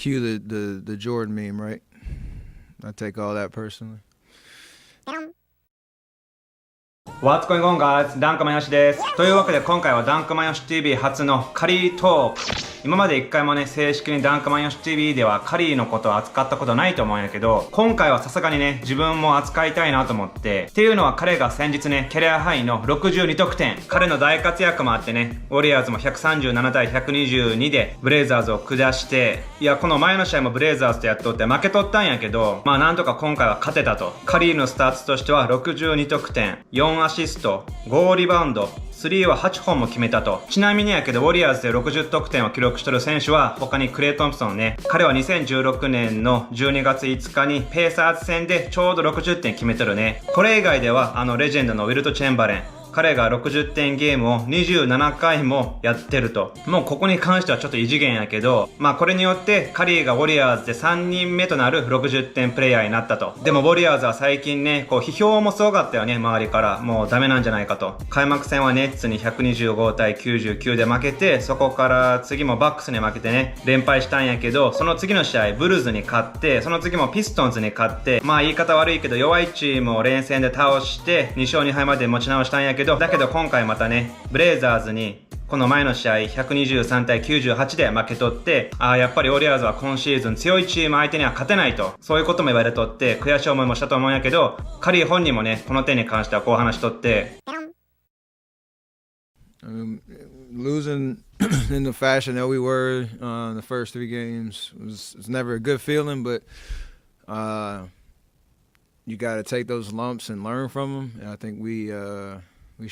cue the Jordan meme, right? I take all that personally. What's going on, guys? ダンクマヨシです。というわけで今回はダンクマヨシ TV 初のカリートーク。今まで一回もね、正式にダンクマヨシ TV ではカリーのことを扱ったことないと思うんやけど、今回はさすがにね、自分も扱いたいなと思って、っていうのは彼が先日ね、キャリアハイの62得点。彼の大活躍もあってね、ウォリアーズも137対122でブレイザーズを下して、いや、この前の試合もブレイザーズとやっとって負けとったんやけど、まあなんとか今回は勝てたと。カリーのスタッツとしては62得点、4アシスト、5リバウンド、スリーは8本も決めたと。ちなみにやけど、ウォリアーズで60得点を記録してる選手は、他にクレイ・トンプソンね。彼は2016年の12月5日にペーサーズ戦でちょうど60点決めてるね。これ以外では、レジェンドのウィルト・チェンバレン。彼が60点ゲームを27回もやってると。もうここに関してはちょっと異次元やけど、まあこれによってカリーがウォリアーズで3人目となる60点プレイヤーになったと。でもウォリアーズは最近ね、こう批評もすごかったよね、周りから。もうダメなんじゃないかと。開幕戦はネッツに125対99で負けて、そこから次もバックスに負けてね、連敗したんやけど、その次の試合ブルーズに勝って、その次もピストンズに勝って、まあ言い方悪いけど弱いチームを連戦で倒して、2勝2敗まで持ち直したんやけど、だけど今回またね、ブレイザーズにこの前の試合123対98で負けとって、やっぱりウォリアーズは今シーズン強いチーム相手には勝てないと、そういうことも言われとって悔しい思いもしたと思うんやけど、カリー本人もね、この点に関してはこう話しとって、Losing in the fashion that we were the first three games was never a good feeling, but you got to take those lumps and learn from them. And I think I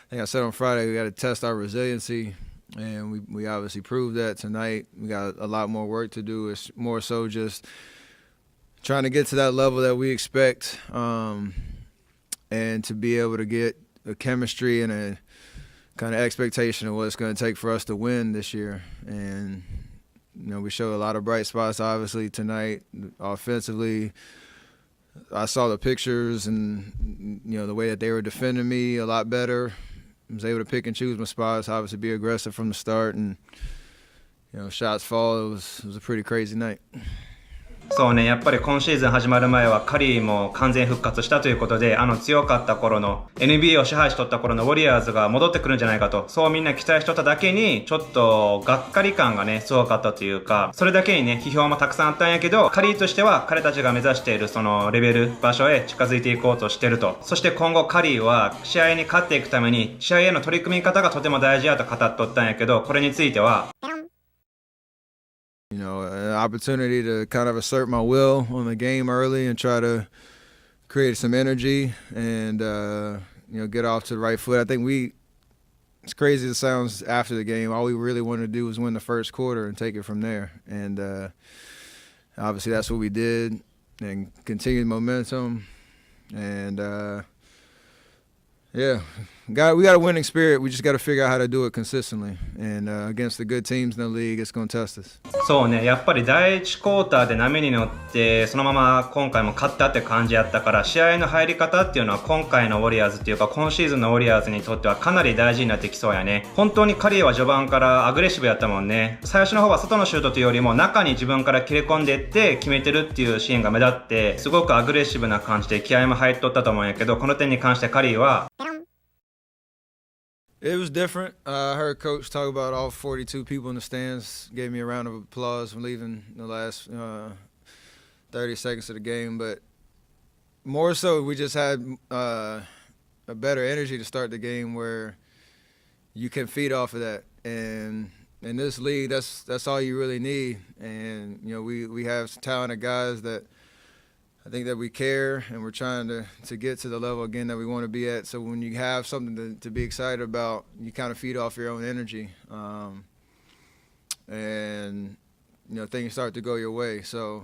think I said on Friday we got to test our resiliency, and we obviously proved that tonight. We got a lot more work to do. It's more so just trying to get to that level that we expect, and to be able to get a chemistry and a kind of expectation of what it's going to take for us to win this year. And we showed a lot of bright spots obviously tonight offensively. I saw the pictures and the way that they were defending me a lot better. I was able to pick and choose my spots, obviously be aggressive from the start, and shots fall. It was a pretty crazy night. そうね、やっぱり今シーズン始まる前はカリーも完全復活したということで、強かった頃の NBA を支配しとった頃のウォリアーズが戻ってくるんじゃないかと、そうみんな期待しとっただけにちょっとがっかり感がねすごかったというか、それだけにね批評もたくさんあったんやけど、カリーとしては彼たちが目指しているそのレベル場所へ近づいていこうとしてると。そして今後カリーは試合に勝っていくために試合への取り組み方がとても大事やと語っとったんやけど、これについてはan opportunity to kind of assert my will on the game early and try to create some energy and get off to the right foot. I think as crazy as it sounds after the game, all we really wanted to do was win the first quarter and take it from there. And obviously that's what we did, and continued momentum. And we got a winning spirit. We just got to figure out how to do it consistently. And against the good teams in the league, it's going to test us. そうね、やっぱり第1クォーターで波に乗ってそのまま今回も勝ったって感じやったから、試合の入り方っていうのは今回のウォリアーズっていうか今シーズンのウォリアーズにとってはかなり大事になってきそうやね。本当にカリーは序盤からアグレッシブやったもんね。最初の方は外のシュートというよりも中に自分から切れ込んでいって決めてるっていうシーンが目立って、すごくアグレッシブな感じで気合も入っとったと思うんやけど、この点に関してカリーはIt was different. I heard Coach talk about all 42 people in the stands, gave me a round of applause for leaving the last 30 seconds of the game. But more so, we just had a better energy to start the game where you can feed off of that. And in this league, that's all you really need. And, we have some talented guys that I think that we care, and we're trying to get to the level again that we want to be at. So when you have something to be excited about, you kind of feed off your own energy, and things start to go your way. So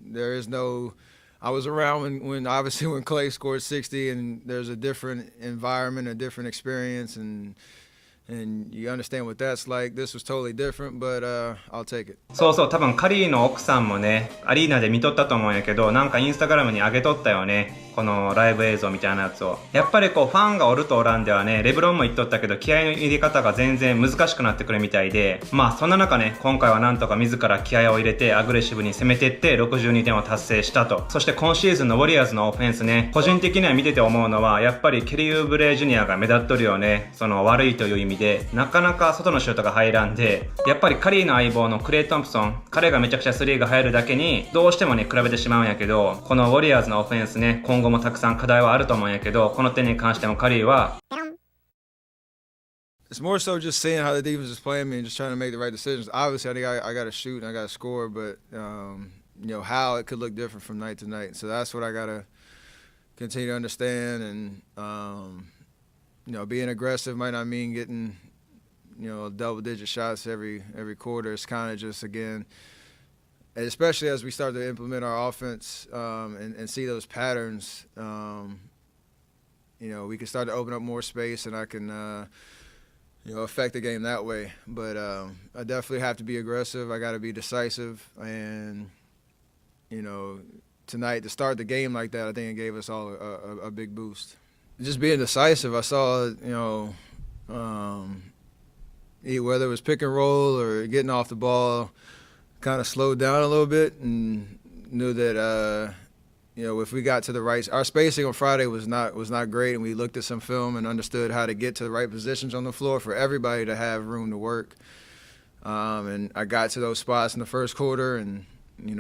there is no. I was around when obviously when Clay scored 60, and there's a different environment, a different experience, and and you understand what that's like. This was totally different, but I'll take it. そうそう、多分カリーの奥さんもね、アリーナで見とったと思うんやけど、なんかインスタグラムに上げとったよね。このライブ映像みたいなやつを。やっぱりこうファンがおるとおらんではね、レブロンも言っとったけど、気合の入れ方が全然難しくなってくるみたいで、まあそんな中ね、今回はなんとか自ら気合を入れてアグレッシブに攻めてって62点を達成したと。そして今シーズンのウォリアーズのオフェンスね、個人的には見てて思うのは、やっぱりケリー・ウブレイ・ジュニアが目立っとるよね。その悪いという意味で、なかなか外のシュートが入らんで、やっぱりカリーの相棒のクレイ・トンプソン、彼がめちゃくちゃスリーが入るだけに、どうしてもね、比べてしまうんやけど、このウォリアーズのオフェンスね、今後もたくさん課題はあると思うんやけど、この点に関してもカリーは、It's more so just seeing how the defense is playing me and just trying to make the right decisions. Obviously, I think I got to shoot and I got to score, but how it could look different from night to night. So that's what I got to continue to understand. And being aggressive might not mean getting double-digit shots every quarter. It's kind of just again, and especially as we start to implement our offense and see those patterns. We can start to open up more space, and I can. Affect the game that way. But I definitely have to be aggressive. I got to be decisive. And, tonight to start the game like that, I think it gave us all a big boost. Just being decisive, I saw, whether it was pick and roll or getting off the ball, kind of slowed down a little bit and knew that, if we got to the right, our spacing on Friday was not great, and we looked at some film and understood how to get to the right positions on the floor for everybody to have room to work. And I got to those spots in the first quarter, and it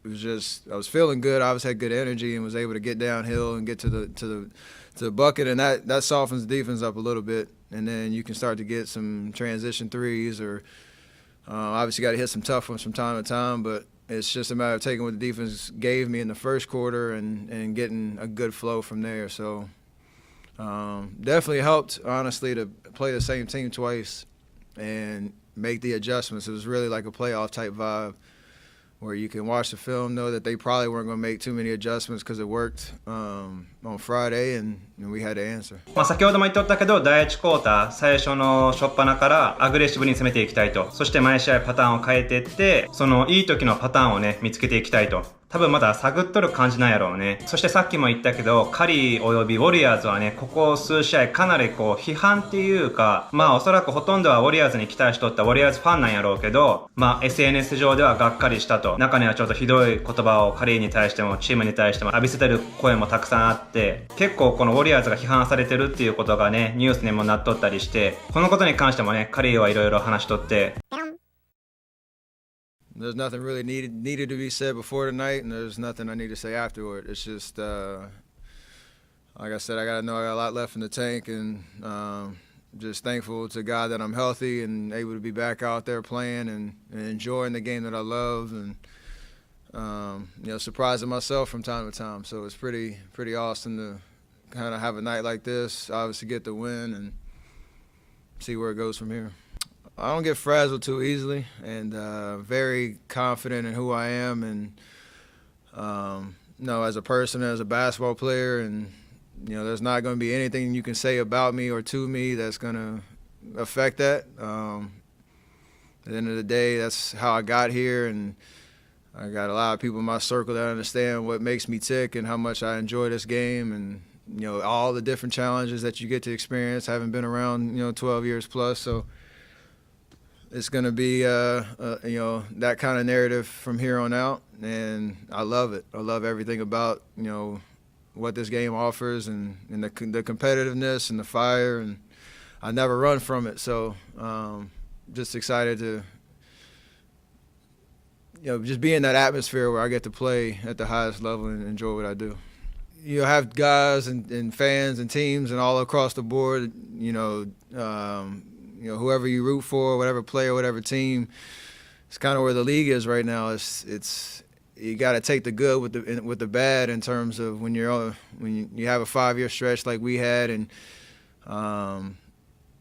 was just I was feeling good. I obviously had good energy and was able to get downhill and get to the bucket, and that softens the defense up a little bit, and then you can start to get some transition threes, or obviously got to hit some tough ones from time to time, but. It's just a matter of taking what the defense gave me in the first quarter and getting a good flow from there. So definitely helped, honestly, to play the same team twice and make the adjustments. It was really like a playoff type vibe where you can watch the film, know that they probably weren't going to make too many adjustments because it worked on Friday, and we had to answer. 先ほども言っておったけど、第1クォーター最初の初っ端からアグレッシブに攻めていきたいと。そして毎試合パターンを変えていって、そのいい時のパターンをね、見つけていきたいと。多分まだ探っとる感じなんやろうね。そしてさっきも言ったけど、カリーおよびウォリアーズはね、ここ数試合かなりこう批判っていうか、まあおそらくほとんどはウォリアーズに期待しとったウォリアーズファンなんやろうけど、まあ SNS 上ではがっかりしたと。中にはちょっとひどい言葉をカリーに対してもチームに対しても浴びせてる声もたくさんあって、結構このウォリアーズが批判されてるっていうことがね、ニュースにもなっとったりして、このことに関してもね、カリーはいろいろ話しとって、There's nothing really needed to be said before tonight, and there's nothing I need to say afterward. It's just, like I said, I got a lot left in the tank, and just thankful to God that I'm healthy and able to be back out there playing and enjoying the game that I love, and surprising myself from time to time. So it's pretty awesome to kind of have a night like this, obviously get the win, and see where it goes from here. I don't get frazzled too easily, and very confident in who I am, and as a person, as a basketball player, and there's not going to be anything you can say about me or to me that's going to affect that. At the end of the day, that's how I got here, and I got a lot of people in my circle that understand what makes me tick and how much I enjoy this game, and all the different challenges that you get to experience, having been around 12 years plus. So it's going to be that kind of narrative from here on out, and I love it. I love everything about what this game offers, and the competitiveness and the fire, and I never run from it. So just excited to just be in that atmosphere where I get to play at the highest level and enjoy what I do. You have guys and fans and teams and all across the board, whoever you root for, whatever player, whatever team. It's kind of where the league is right now. It's you got to take the good with the bad in terms of when you have a 5-year stretch like we had, and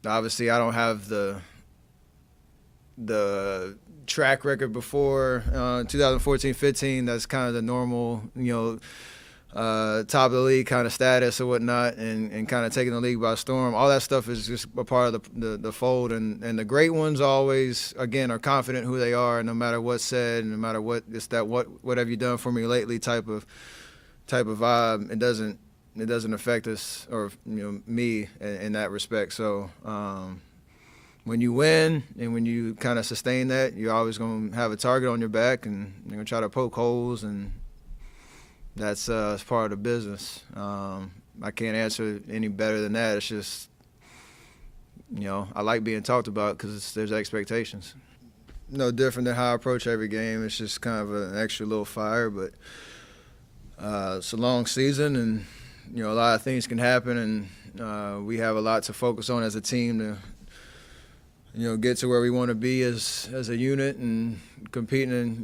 obviously I don't have the track record before 2014-15. That's kind of the normal top of the league kind of status or whatnot, and kind of taking the league by storm. All that stuff is just a part of the fold, and the great ones always, again, are confident who they are, no matter what's said, no matter what, it's that what have you done for me lately type of vibe. It doesn't affect us or me in that respect. So when you win and when you kind of sustain that, you're always going to have a target on your back, and you're going to try to poke holes, and that's part of the business. I can't answer any better than that. It's just, I like being talked about because there's expectations. No different than how I approach every game. It's just kind of an extra little fire, but it's a long season, and a lot of things can happen, and we have a lot to focus on as a team to get to where we want to be as a unit and competing,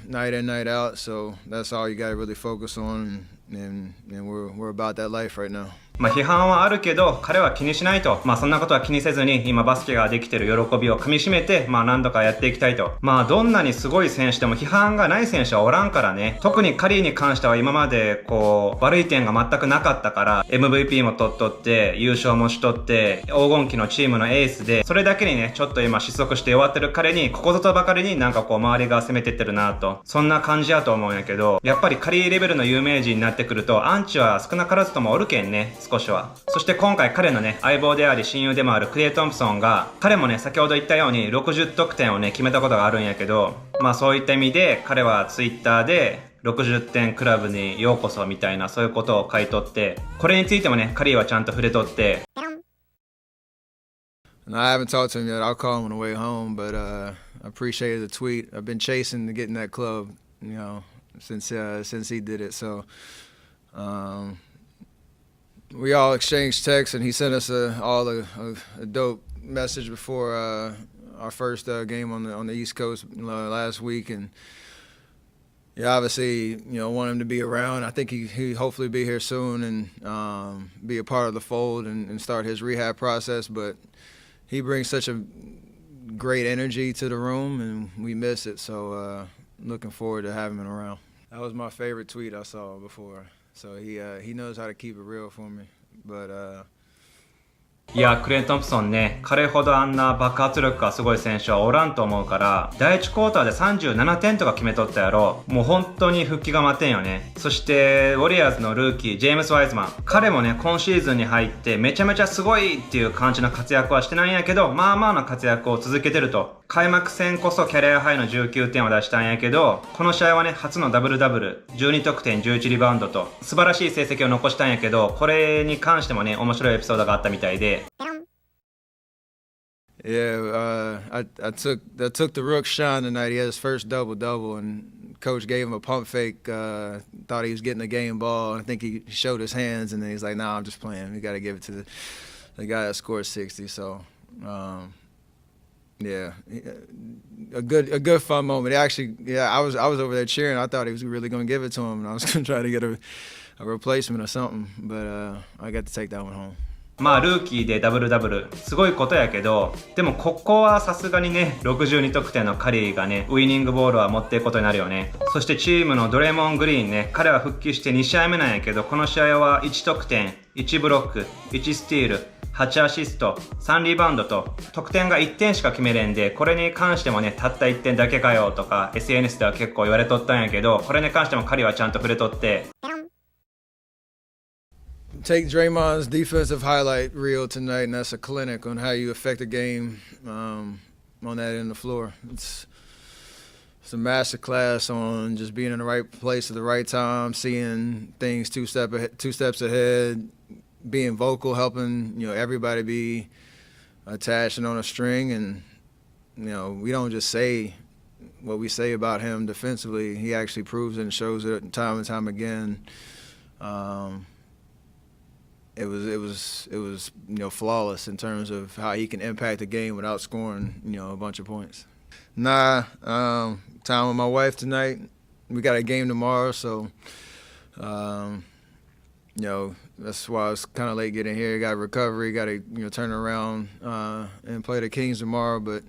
night in, night out. So that's all you got to really focus on, and we're about that life right now. 批判はあるけど彼は気にしないと。そんなことは気にせずに今バスケができてる喜びをかみしめて何度かやっていきたいと。どんなにすごい選手でも批判がない選手はおらんからね。特にカリーに関しては今まで悪い点が全くなかったから MVP も取って優勝もしとって黄金期のチームのエースで、それだけにねちょっと今失速して弱ってる彼にここぞとばかりに周りが攻めてってるなと、そんな感じやと思うんやけど、やっぱりカリーレベルの有名人になってくるとアンチは少なからずともおるけんね、少しは。そして今回彼のね相棒であり親友でもあるクレイ・トンプソンが、彼もね先ほど言ったように60得点をね決めたことがあるんやけど、そういった意味で彼はツイッターで60点クラブにようこそみたいな、そういうことを書いとって、これについてもねカリーはちゃんと触れとって。I haven't talked to him yet. I'll call him on the way home, but I appreciated the tweet. I've been chasing to get in that club, since he did it. So we all exchanged texts, and he sent us all a dope message before our first game on the East Coast last week, and obviously want him to be around. I think he hopefully be here soon and be a part of the fold and start his rehab process. But he brings such a great energy to the room, and we miss it. So looking forward to having him around. That was my favorite tweet I saw before. So he knows how to keep it real for me, but いやクレイ・トンプソンね、彼ほどあんな爆発力がすごい選手はおらんと思うから、第1クォーターで37点とか決めとったやろ。もう本当に復帰が待てんよね。そしてウォリアーズのルーキージェームス・ワイズマン、彼もね今シーズンに入ってめちゃめちゃすごいっていう感じの活躍はしてないんやけど、な活躍を続けてると。開幕戦こそキャリアハイの19点を出したんやけど、この試合はね初のダブルダブル、12得点11リバウンドと素晴らしい成績を残したんやけど、これに関してもね面白いエピソードがあったみたいで。Yeah, I took the rook shine tonight. He had his first double, and coach gave him a pump fake. Thought he was getting a game ball. I think he showed his hands, and then he's like, "Nah, I'm just playing. We got to give it to the guy that scored 60." So, yeah, a good fun moment. Actually, I was over there cheering. I thought he was really going to give it to him, and I was going to try to get a replacement or something, but I got to take that one home. ルーキーでダブルダブルすごいことやけど、でもここはさすがにね62得点のカリーがねウイニングボールは持っていくことになるよね。そしてチームのドレモン・グリーンね、彼は復帰して2試合目なんやけど、この試合は1得点1ブロック1スティール8アシスト3リバウンドと得点が1点しか決めれんで、これに関してもねたった1点だけかよとか SNS では結構言われとったんやけど、これに関してもカリーはちゃんと触れとって。Take Draymond's defensive highlight reel tonight, and that's a clinic on how you affect a game on that end of the floor. It's a master class on just being in the right place at the right time, seeing things two steps ahead, being vocal, helping everybody be attached and on a string. And we don't just say what we say about him defensively. He actually proves it and shows it time and time again. It was flawless in terms of how he can impact the game without scoring a bunch of points. Time with my wife tonight. We got a game tomorrow, so that's why I was kind of late getting here. Got recovery, got to turn around and play the Kings tomorrow. But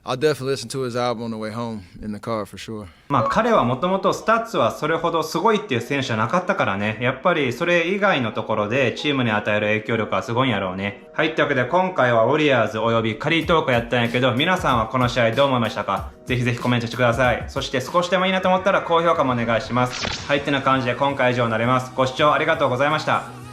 I'll definitely listen to his album on the way home in the car for sure. まあ彼はもともとスタッツはそれほどすごいっていう選手じゃなかったからね。やっぱりそれ以外のところでチームに与える影響力はすごいんやろうね。はい、というわけで今回はウォリアーズおよびカリートークやったんやけど、皆さんはこの試合どう思いましたか？ぜひぜひコメントしてください。そして少しでもいいなと思ったら高評価もお願いします。はい、ってな感じで今回以上になります。ご視聴ありがとうございました。